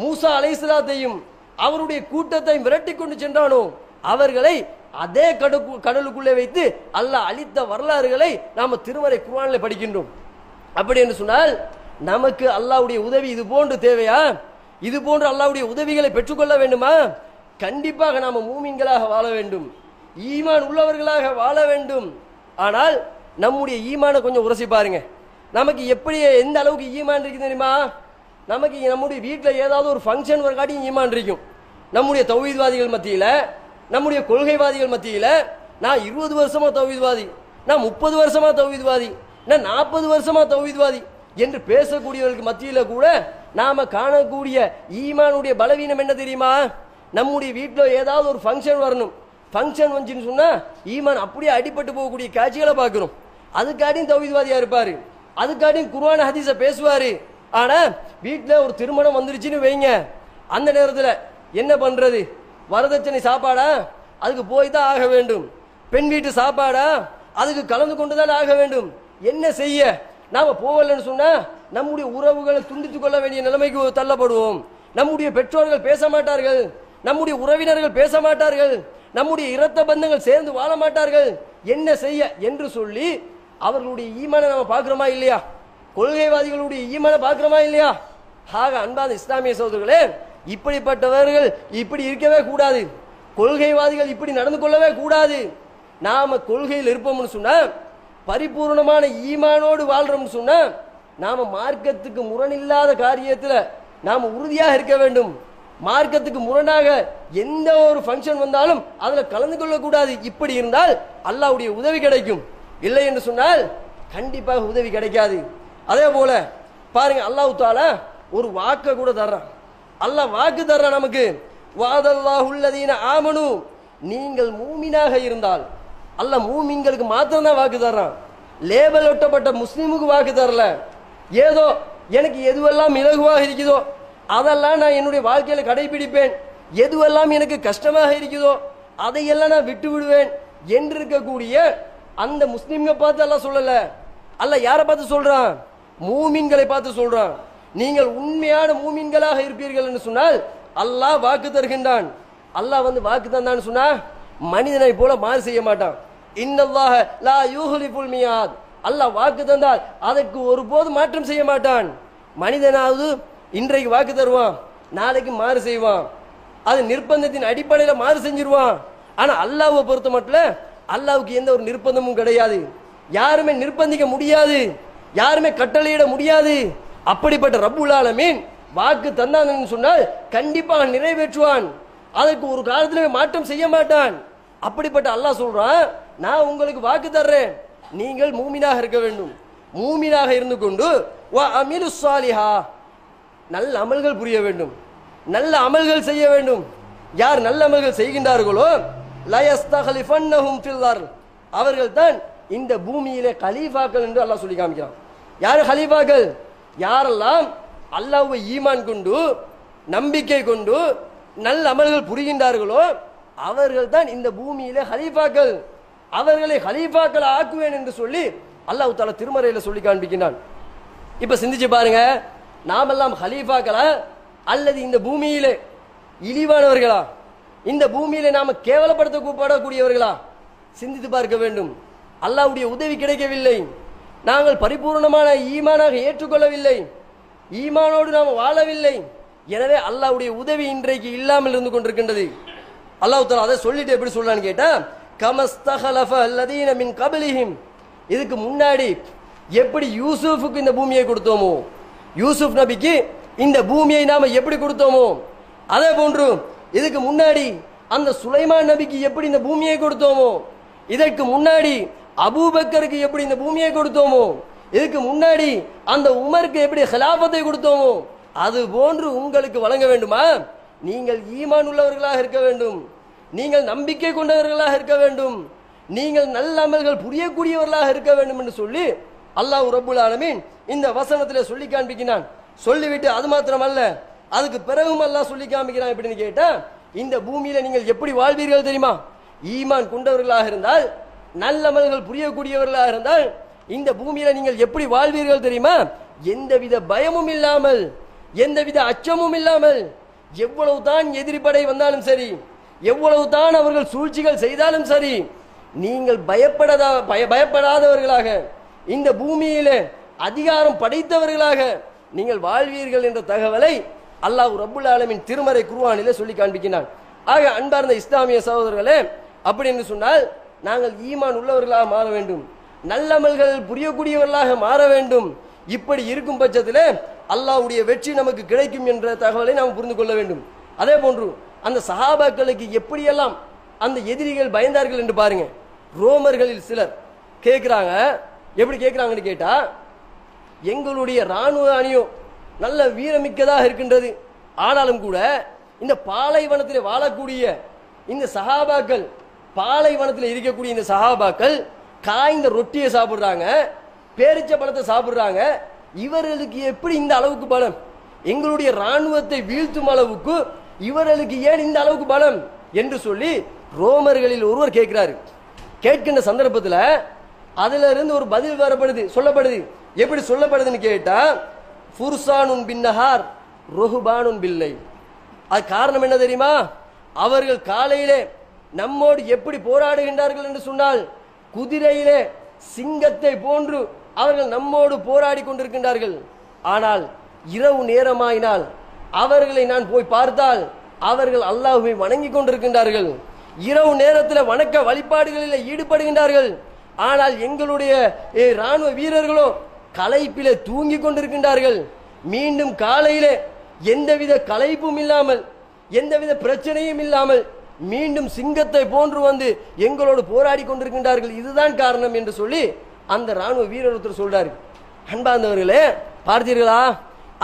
மூசா அலைஹிஸ்ஸலாத்தையும் அவருடைய கூட்டத்தை விரட்டி கொண்டு சென்றானோ அவர்களை அதே கடலுக்குள்ளே வைத்து அல்லாஹ் அழித்த வரலாறுகளை நாம திருமறை குர்ஆனில் படிக்கின்றோம். அப்படி என்று சொன்னால் நமக்கு அல்லாஹ்வுடைய உதவி இது போன்று தேவையா? இது போன்று அல்லாஹ்வுடைய உதவிகளை பெற்றுக்கொள்ள வேண்டுமா? கண்டிப்பாக நாம மூமின்களாக வாழ வேண்டும். ஈமான் உள்ளவர்களாக வாழ வேண்டும். ஆனால் நம்முடைய ஈமானை கொஞ்சம் உரசி பாருங்க. நமக்கு எப்படி எந்த அளவுக்கு ஈமான் இருக்குது தெரியுமா? நமக்கு நம்முடைய வீட்டில் ஏதாவது ஒரு ஃபங்க்ஷன் ஒரு காட்டி ஈமான் இருக்கும். நம்முடைய தௌஹீத்வாதிகள் மத்தியில், நம்முடைய கொள்கைவாதிகள் மத்தியில், நான் 20 வருஷமா தௌஹீத்வாதி, நான் 30 வருஷமா தௌஹீத்வாதி, நான் 40 வருஷமா தௌஹீத்வாதி என்று பேசக்கூடியவர்களுக்கு மத்தியில் கூட நாம காணக்கூடிய ஈமானுடைய பலவீனம் என்ன தெரியுமா? நம்முடைய வீட்டில் ஏதாவது ஒரு ஃபங்க்ஷன் வரணும், ஃபங்க்ஷன் வந்துச்சுன்னு சொன்னா ஈமான் அப்படியே அடிபட்டு போகக்கூடிய காட்சிகளை பார்க்கிறோம். அதுக்காட்டியும் தௌஹீத்வாதியா இருப்பாரு, அதுக்காட்டியும் குர்ஆன் ஹதீஸ பேசுவாரு. ஆனா வீட்டில் ஒரு திருமணம் வந்துருச்சுன்னு வைங்க, அந்த நேரத்தில் என்ன பண்றது? வரதட்சணை சாப்பாடா? அதுக்கு போய் தான் ஆக வேண்டும். பெண் வீட்டு சாப்பாடா? அதுக்கு கலந்து கொண்டு தான் ஆக வேண்டும். என்ன செய்ய? நாம போகலன்னு சொன்னா நம்முடைய உறவுகளை துண்டித்துக் கொள்ள வேண்டிய நிலைமைக்கு தள்ளப்படுவோம். நம்முடைய பெற்றோர்கள் பேச மாட்டார்கள், நம்முடைய உறவினர்கள் பேச மாட்டார்கள், நம்முடைய இரத்த பந்தங்கள் சேர்ந்து வாழ மாட்டார்கள். என்ன செய்ய என்று சொல்லி அவர்களுடைய ஈமானை நம்ம பார்க்கிறோமா இல்லையா? கொள்கைவாதிகளுடைய ஈமானை பார்க்கிறோமா இல்லையா? ஆக அன்பான இஸ்லாமிய சகோதரர்களே, இப்படிப்பட்டவர்கள் இப்படி இருக்கவே கூடாது. கொள்கைவாதிகள் இப்படி நடந்து கொள்ளவே கூடாது. நாம கொள்கையில் இருப்போம்னு சொன்னா, பரிபூர்ணமான ஈமானோடு வாழ்றோம்னு சொன்னா, நாம மார்க்கத்துக்கு முரணில்லாத காரியத்தில் நாம உறுதியாக இருக்க வேண்டும். மார்க்கத்துக்கு முரணாக எந்த ஒரு ஃபங்க்ஷன் வந்தாலும் அதுல கலந்து கொள்ளக்கூடாது. இப்படி இருந்தால் அல்லாஹ்வுடைய உதவி கிடைக்கும். இல்லை என்று சொன்னால் கண்டிப்பாக உதவி கிடைக்காது. அதே போல பாருங்க, அல்லாஹ் தஆலா ஒரு வாக்க கூட தர்றான். அல்லாஹ் வாக்கு தர்றான் நமக்கு. வஅதல்லாஹுல்லதீன ஆமனு, நீங்கள் மூமினாக இருந்தால். அல்லாஹ் மூமின்களுக்கு மாத்திரம் தான் வாக்கு தர்றான். லேபல் ஒட்டப்பட்ட முஸ்லிமுக்கு வாக்கு தரல. ஏதோ எனக்கு எதுவெல்லாம் இலகுவாக இருக்குதோ அதெல்லாம் நான் என்னுடைய வாழ்க்கையில கடைபிடிப்பேன், எதுவெல்லாம் எனக்கு கஷ்டமாக இருக்குதோ அதையெல்லாம் நான் விட்டு விடுவேன் என்று இருக்கக்கூடிய அந்த முஸ்லிம்களை பார்த்து அல்லாஹ் சொல்லல. அல்லாஹ் யாரை பார்த்து சொல்றான்? மூமின்களை பார்த்து சொல்றான். நீங்கள் உண்மையான மூமின்களாக இருப்பீர்கள் என்று சொன்னால் அல்லாஹ் வாக்கு தருகின்றான். அல்லாஹ் வாக்கு தந்தான்னு சொன்னா மனிதனை போல மாறு செய்ய மாட்டான். இன்னல்லாஹ லா யுஹ்லிஃபுல் மியாத். அல்லாஹ் வாக்கு தந்தால் அதற்கு ஒருபோது மாற்றம் செய்ய மாட்டான். மனிதனாவது இன்றைக்கு வாக்கு தருவான், நாளைக்கு மாறு செய்வான். அது நிர்பந்தத்தின் அடிப்படையில் மாறு செஞ்சிருவான். ஆனா அல்லாஹ்வை பொறுத்த மட்டும் அல்லாஹ்வுக்கு எந்த ஒரு நிர்பந்தமும் கிடையாது. யாருமே நிர்பந்திக்க முடியாது, யாருமே கட்டளையிட முடியாது. அப்படிப்பட்ட ரப்புல் ஆலமீன் வாக்கு தந்தான்னு சொன்னால் கண்டிப்பாக நிறைவேற்றுவான். அதற்கு ஒரு காலத்திலே மாற்றம் செய்ய மாட்டான். அப்படிப்பட்ட அல்லாஹ் சொல்றான், நான் உங்களுக்கு வாக்கு தர்றேன், நீங்கள் மூமினாக இருக்க வேண்டும். மூமினாக இருந்து கொண்டு வா அமிலுஸ் ஸாலிஹா, நல்ல அமல்கள் புரிய வேண்டும், நல்ல அமல்கள் செய்ய வேண்டும். யார் நல்ல அமல்கள் செய்கின்றார்களோ லா யஸ்தக்லிஃபன்னஹும் ஃபில் அர்த், அவர்கள் தான் இந்த பூமியிலே கலீஃபாக்கள் என்று அல்லாஹ் சொல்லி காமிக்கிறான். யார் கலீஃபாக்கள்? யாரெல்லாம் அல்லாஹ்வை ஈமான் கொண்டு நம்பிக்கை கொண்டு நல்ல அமல்கள் புரிகின்றார்களோ அவர்கள் தான் இந்த பூமியிலே கலீஃபாக்கள். அவர்களை கலீஃபாக்கள் ஆக்குவேன் என்று சொல்லி அல்லாஹ் தஆலா திருமறையில சொல்லி காண்பிக்கின்றான். இப்ப சிந்திச்சு பாருங்க, நாமெல்லாம் கலீஃபாக்களா அல்லது இந்த பூமியிலே இழிவானவர்களா? இந்த பூமியிலே நாம கேவலப்படுத்தப்படக்கூடியவர்களா? சிந்தித்து பார்க்க வேண்டும். அல்லாஹ்வுடைய உதவி கிடைக்கவில்லை, நாங்கள் பரிபூர்ணமான ஈமானாக ஏற்றுக்கொள்ளவில்லை, ஈமானோடு நாம் வாழவில்லை. எனவே அல்லாஹ்வுடைய உதவி இன்றைக்கு இல்லாமல் இருந்து கொண்டிருக்கின்றது. அல்லாஹ் தஆலா அதை சொல்லிட்டு எப்படி சொல்றான்னு கேட்டா, கமஸ்தகலஃப அல்லதீன மின் கப்லிஹிம், இதுக்கு முன்னாடி எப்படி யூசுஃபுக்கு இந்த பூமியை கொடுத்தோமோ, யூசுப் நபிக்கு இந்த பூமியை நாம எப்படி கொடுத்தோமோ, அதே போன்று இதுக்கு முன்னாடி அந்த சுலைமான் நபிக்கு எப்படி இந்த பூமியை கொடுத்தோமோ, இதற்கு முன்னாடி அபூபக்கருக்கு எப்படி இந்த பூமியை கொடுத்தோமோ, இதுக்கு முன்னாடி அந்த உமருக்கு எப்படி ஹிலாஃபத்தை கொடுத்தோமோ, அது போன்று உங்களுக்கு வழங்க வேண்டுமா? நீங்கள் ஈமான் உள்ளவர்களாக இருக்க வேண்டும், நீங்கள் நம்பிக்கை கொண்டவர்களாக இருக்க வேண்டும், நீங்கள் நல்ல அமல்கள் புரியக்கூடியவர்களாக இருக்க வேண்டும் என்று சொல்லி அல்லாஹ் ரப்புல் ஆலமீன் இந்த வசனத்திலே சொல்லி காண்பிக்கிறான். சொல்லிவிட்டு அது மாத்திரமல்ல, அதுக்கு பிறகும் அல்லாஹ் சொல்லி காண்பிக்கிறான். எப்படின்னு கேட்டா, இந்த பூமியில நீங்கள் எப்படி வாழ்வீர்கள் தெரியுமா? ஈமான் கொண்டவர்களாக இருந்தால், நல்ல அமல்கள் புரியக்கூடியவர்களாக இருந்தால் இந்த பூமியில நீங்கள் எப்படி வாழ்வீர்கள் தெரியுமா? எந்தவித பயமும் இல்லாமல், எந்தவித அச்சமும் இல்லாமல், எவ்வளவு தான் எதிரிப்படை வந்தாலும் சரி, எவ்வளவு தான் அவர்கள் சூழ்ச்சிகள் செய்தாலும் சரி, நீங்கள் பயப்படாதவர்களாக இந்த பூமியிலே அதிகாரம் படைத்தவர்களாக நீங்கள் வாழ்வீர்கள் என்ற தகவலை அல்லாஹ் ரப்புல் ஆலமீன் திருமறை குர்ஆனிலே சொல்லி காண்பிக்கிறான். ஆக அன்பார்ந்த இஸ்லாமிய சகோதரர்களே, அப்படி என்று சொன்னால் நாங்கள் ஈமான் உள்ளவர்களாக மாற வேண்டும், நல்லமல்கள் புரியக்கூடியவர்களாக மாற வேண்டும். இப்படி இருக்கும் பட்சத்தில் அல்லாஹ்வுடைய வெற்றி நமக்கு கிடைக்கும் என்ற தகவலை நாம் புரிந்து கொள்ள வேண்டும். அதே போன்று அந்த சஹாபாக்களுக்கு எப்படியெல்லாம் அந்த எதிரிகள் பயந்தார்கள் என்று பாருங்க. ரோமர்களில் சிலர் கேட்கிறாங்க, எப்படி கேட்கிறாங்கன்னு கேட்டா, எங்களுடைய ராணுவ அணியும் நல்ல வீரமிக்கதாக இருக்கின்றது, ஆனாலும் கூட இந்த பாலைவனத்தில் வாழக்கூடிய இந்த சஹாபாக்கள், பாலைவனத்தில் இருக்கக்கூடிய இந்த சஹாபாக்கள் காய்ந்த ரொட்டியை சாப்பிடுறாங்க, பேரிச்ச பழத்தை சாப்பிடுறாங்க, இவர்களுக்கு எப்படி இந்த அளவுக்கு பலம்? எங்களுடைய ராணுவத்தை வீழ்த்தும் அளவுக்கு இவர்களுக்கு ஏன் இந்த அளவுக்கு பலம் என்று சொல்லி ரோமர்களில் ஒருவர் கேட்கிறாரு. கேட்கின்ற சந்தர்ப்பத்தில் அதுல இருந்து ஒரு பதில் வரப்படுது, சொல்லப்படுது. எப்படி சொல்லப்படுதுன்னு கேட்டா, ஃபுர்சானுன் பின்னஹார் ருஹ்பானுன் பில்லை. அது காரணம் என்ன தெரியுமா? அவர்கள் காலையிலே நம்மோடு எப்படி போராடுகின்றார்கள் என்று சொன்னால், குதிரையிலே சிங்கத்தை போன்று அவர்கள் நம்மோடு போராடி கொண்டிருக்கின்றார்கள். ஆனால் இரவு நேரமாயினால் அவர்களை நான் போய் பார்த்தால் அவர்கள் அல்லாஹ்வை வணங்கி கொண்டிருக்கின்றார்கள், இரவு நேரத்தில் வணக்க வழிபாடுகளில் ஈடுபடுகின்றார்கள். ஆனால் எங்களுடைய ராணுவ வீரர்களோ களைப்பிலே தூங்கி கொண்டிருக்கின்றார்கள். மீண்டும் காலையிலே எந்தவித களைப்பும் இல்லாமல், எந்தவித பிரச்சனையும் இல்லாமல் மீண்டும் சிங்கத்தை போன்று வந்து எங்களோடு போராடி கொண்டிருக்கின்றார்கள். இதுதான் காரணம் என்று சொல்லி அந்த ராணுவ வீரர் ஒருத்தர் சொல்றாரு. அன்பார்ந்தவர்களே, பார்த்தீர்களா,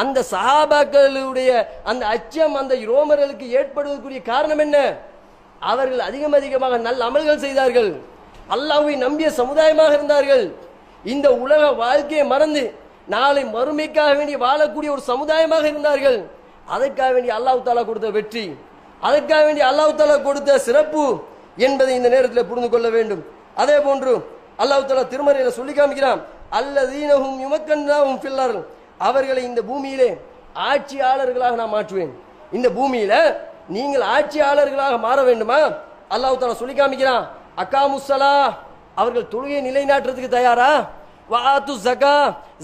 அந்த சஹாபாக்களுடைய அந்த அச்சம் அந்த ரோமர்களுக்கு ஏற்படுவதற்குரிய காரணம் என்ன? அவர்கள் அதிகமாக நல்ல அமல்கள் செய்தார்கள், அல்லாஹ்வை நம்பிய சமுதாயமாக இருந்தார்கள். இந்த உலக வாழ்க்கையை மறந்து நாளை மறுமைக்காக வேண்டி வாழக்கூடிய ஒரு சமுதாயமாக இருந்தார்கள். அதற்காக வேண்டி அல்லாஹ் தஆலா கொடுத்த வெற்றி, அதற்காக வேண்டி அல்லாஹ் தஆலா கொடுத்த சிறப்பு என்பதை இந்த நேரத்தில் புரிந்து கொள்ள வேண்டும். அதே போன்று அல்லாஹ் தஆலா திருமறையில சொல்லி காமிக்கிறான், அல்லதீனஹும் யுமக்கன்னாஹும் ஃபில் அர்த், அவர்களை இந்த பூமியிலே ஆட்சியாளர்களாக நான் மாற்றுவேன். இந்த பூமியில நீங்கள் ஆட்சியாளர்களாக மாற வேண்டுமா? அல்லாஹ் தஆலா சொல்லி காமிக்கிறான், அகாமுஸ்ஸலா, அவர்கள் தொழுகையை நிலைநாட்டுறதுக்கு தயாரா? வஆத்து ஸகா,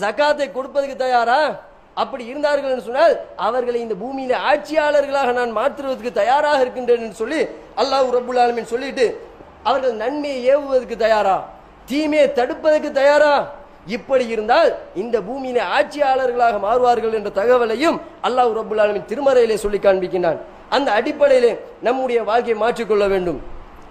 ஜகாத்தை கொடுப்பதற்கு தயாரா? அப்படி இருந்தார்கள் என்று சொன்னால் அவர்களை இந்த பூமியில ஆட்சியாளர்களாக நான் மாற்றுவதற்கு தயாராக இருக்கின்றேன் என்று சொல்லி அல்லாஹ் ரப்புல் ஆலமீன் சொல்லிட்டு, அவர்கள் நன்மையை ஏவுவதற்கு தயாரா, தீமையை தடுப்பதற்கு தயாரா? இப்படி இருந்தால் இந்த பூமியில ஆட்சியாளர்களாக மாறுவார்கள் என்ற தகவலையும் அல்லாஹ் ரப்புல் ஆலமீன் திருமறையிலே சொல்லி காண்பிக்கின்றான். அந்த அடிப்படையிலே நம்முடைய வாழ்க்கையை மாற்றிக்கொள்ள வேண்டும்,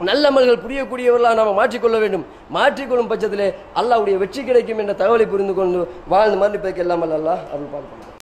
நல்லமல்கள் புரியக்கூடியவர்களாக நாம் மாற்றிக்கொள்ள வேண்டும். மாற்றிக்கொள்ளும் பட்சத்திலே அல்லாஹ்வுடைய வெற்றி கிடைக்கும் என்ற தகவலை புரிந்து கொண்டு வாழ்ந்து மரணிப்பதற்கு எல்லாம் அல்லாஹ் அருள் பாலிப்பான்.